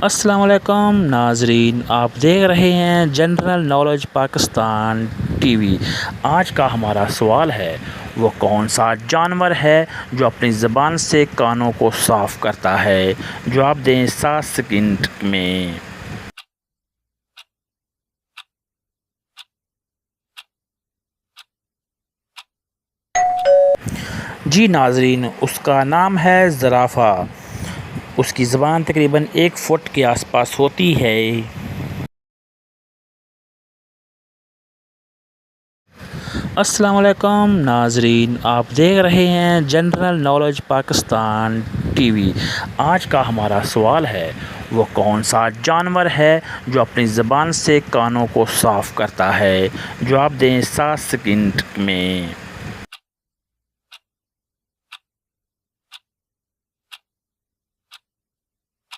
السلام علیکم ناظرین، آپ دیکھ رہے ہیں general knowledge Pakistan T V. آج کا ہمارا سوال ہے، وہ کون سا جانور ہے جو اپنی زبان سے کانوں کو صاف کرتا ہے؟ جواب دیں 7 سیکنڈ میں۔ جی ناظرین، اس کا نام ہے زرافہ۔ اس کی زبان تقریباً 1 فٹ کے آس پاس ہوتی ہے۔ السلام علیکم ناظرین، آپ دیکھ رہے ہیں general knowledge Pakistan T V. آج کا ہمارا سوال ہے، وہ کون سا جانور ہے جو اپنی زبان سے کانوں کو صاف کرتا ہے؟ جواب دیں 7 سیکنڈ میں۔